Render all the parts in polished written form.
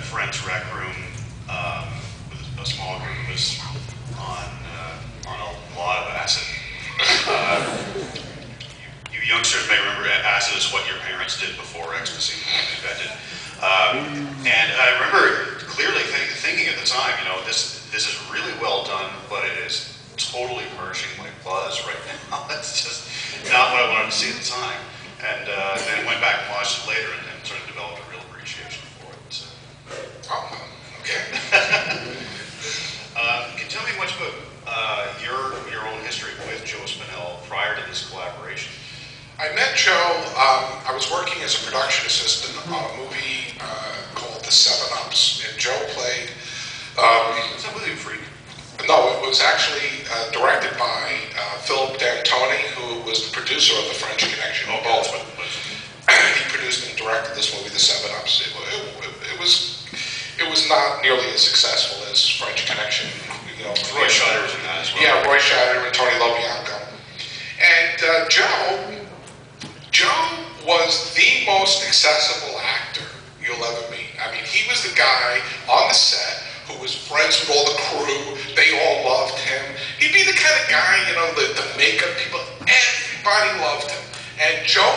friend's rec room with a small group of us on a lot of acid. You youngsters may remember acid is what your parents did before ecstasy was invented. And I remember clearly thinking at the time, you know, this is really well done, but it is totally purging my buzz right now. It's just not what I wanted to see at the time. And then went back and watched it later and sort of developed a real appreciation for it. So. Oh, okay. Can you tell me much about your own history with Joe Spinell prior to this collaboration? I met Joe, I was working as a production assistant on a movie called The 7-Ups, and Joe played... Is that movie Freak? No, it was actually directed by Philip D'Antoni, who was the producer of The French Connection. Oh, both. He produced and directed this movie, The 7-Ups. It was not nearly as successful as French Connection. You know, Roy Scheider was in that as well. Yeah, Roy Scheider and Tony Lobianco. And Joe was the most accessible actor you'll ever meet. I mean, he was the guy on the set who was friends with all the crew. They all loved him. He'd be the kind of guy, you know, the makeup people, everybody loved him. And Joe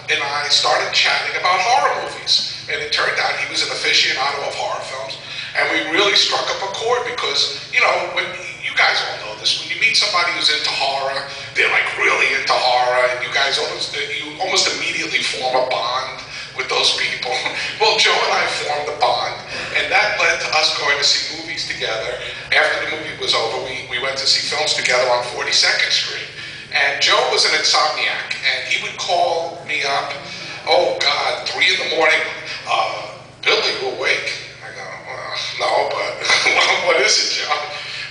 and I started chatting about horror movies. And it turned out he was an aficionado of horror films. And we really struck up a chord because, you know, when you guys all know this, when you meet somebody who's into horror, they're like really into horror, and you guys almost immediately form a bond with those people. Well, Joe and I formed a bond, and that led to us going to see movies together. After the movie was over, we went to see films together on 42nd Street. And Joe was an insomniac, and he would call me up, oh God, 3 in the morning, Billy, you awake? I go, no, but what is it, Joe?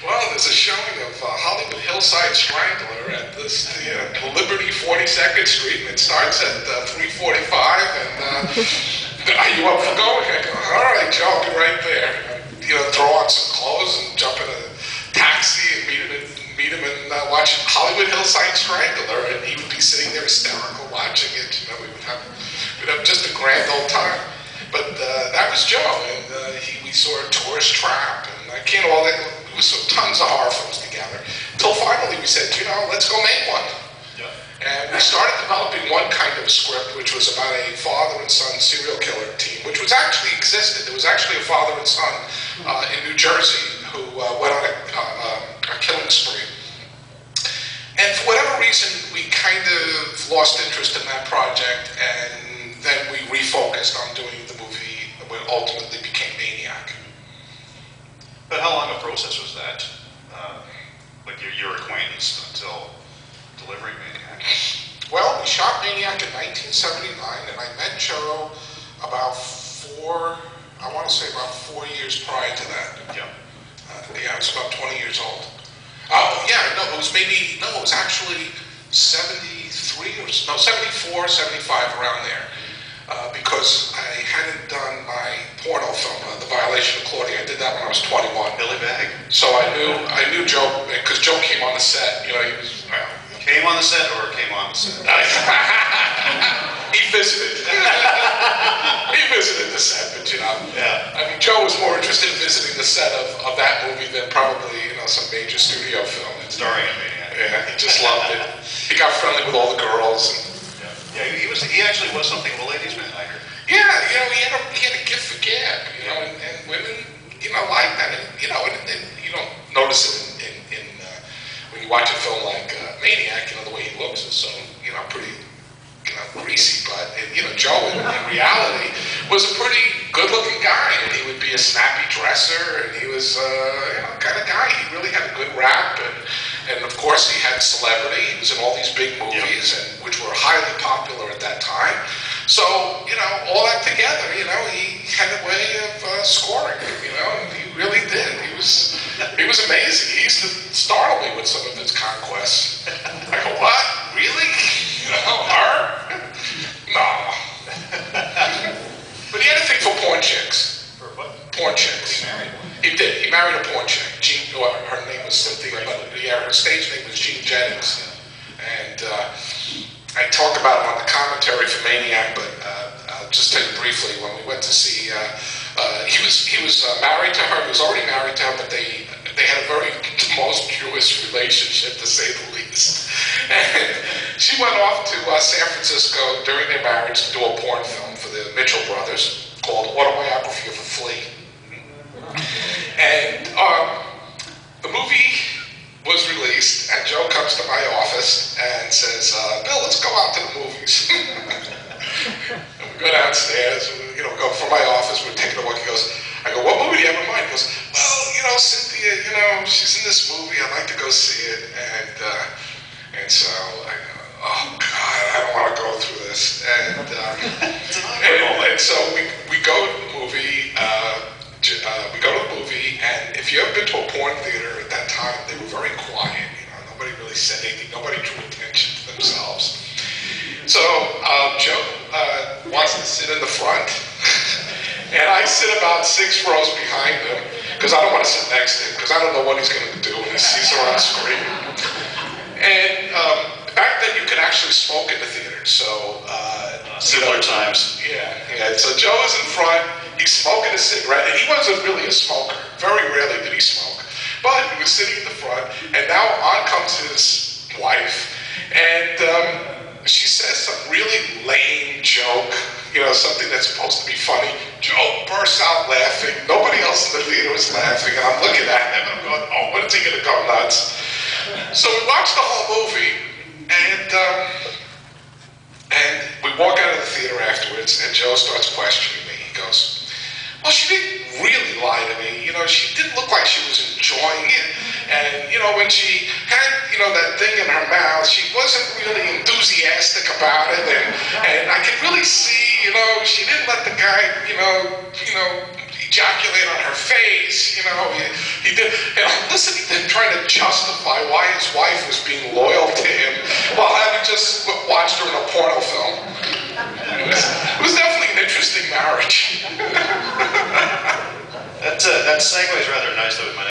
Well, there's a showing of Hollywood Hillside Strangler at this Liberty 42nd Street, and it starts at 3:45. And are you up for going? I go, all right, Joe, I'll be right there. You know, throw on some clothes and jump in a taxi and meet him and watch Hollywood Hillside Strangler, and he would be sitting there hysterical watching it. You know, we'd have just a grand old time. But that was Joe, and we saw Tourist Trap, and I can't all that. We saw tons of horror films together. Until finally we said, you know, let's go make one. Yeah. And we started developing one kind of script, which was about a father and son serial killer team, which was actually existed. There was actually a father and son in New Jersey who went on a killing spree. And for whatever reason, we kind of lost interest in that project, and then we refocused on doing the movie that ultimately became Maniac. But how long a process was that? Like your acquaintance until delivering Maniac? Well, we shot Maniac in 1979, and I met Joe about 4 years prior to that. Yeah. I was about 20 years old. Oh, yeah, no, it was actually 74, 75, around there. Because I hadn't done my porno film, The Violation of Claudia. I did that when I was 21. Billy Bag. So I knew Joe, because Joe came on the set. You know, he was... Came on the set or came on the set? He visited. He visited the set, but you know. Yeah. I mean, Joe was more interested in visiting the set of that movie than probably, you know, some major studio film. Starring in Maniac. Yeah, he just loved it. He got friendly with all the girls. Yeah, he actually was something of a ladies' man, I heard. Yeah, you know, he had a gift for gab, you know, and women, you know, like that. And, you know, and you don't notice it in when you watch a film like Maniac, you know, the way he looks is so, you know, pretty, you know, greasy. But, you know, Joe in reality was a pretty good-looking guy, and he would be a snappy dresser, and he was, you know, kind of guy. He really had a good rap, and of course he had celebrity. He was in all these big movies, and which were highly popular at that time. So, you know, all that together, you know, he had a way of scoring, you know, and he really did. He was amazing. He used to startle me with some of his conquests. I go, what? Really? You know, her? No. But he had a thing for porn chicks. For what? Porn chicks. He married one? He did. He married a porn chick. Her name was Cynthia, but her stage name was Jean Jennings. And I talk about it on the commentary for Maniac, but I'll just tell you briefly, when we went to see, he was married to her. He was already married to her, but they had a very tumultuous relationship, to say the least. And she went off to San Francisco during their marriage to do a porn film for the Mitchell brothers called Autobiography of a Flea. And the movie was released, and Joe comes to my office and says, Bill, let's go out to the movies. And we go downstairs, you know, go from my office, we're taking a walk. He goes, I go, what movie do you have in mind? He goes, well, you know, Cynthia, you know, she's in this movie, I'd like to go see it. And so I go, oh God, I don't want to go through this. And so we go to the movie, and if you ever been to a porn theater at that time, they were very quiet, you know, nobody really said anything, nobody drew attention to themselves. So Joe wants to sit in the front, and I sit about 6 rows behind him, because I don't want to sit next to him, because I don't know what he's going to do when he sees her on screen. And back then you could actually smoke in the theater, so... similar times. Yeah. So Joe is in front, he's smoking a cigarette, and he wasn't really a smoker. Very rarely did he smoke. But he was sitting in the front, and now on comes his wife, and she says some really lame joke, you know, something that's supposed to be funny. Joe bursts out laughing. Nobody else in the theater was laughing, and I'm looking at him, and I'm going, oh, when is he going to go nuts? So we watched the whole movie, and we walk out of the theater afterwards, and Joe starts questioning me. He goes, well, she didn't really lie to me. You know, she didn't look like she was enjoying it. And, you know, when she had, you know, that thing in her mouth, she wasn't really enthusiastic about it. And I could really see, you know, she didn't let the guy, you know, ejaculate on her face. You know, he did. And I'm listening to him trying to justify why his wife was being loyal to him while having just watched her in a porno film. It was definitely an interesting marriage. That segues rather nicely with my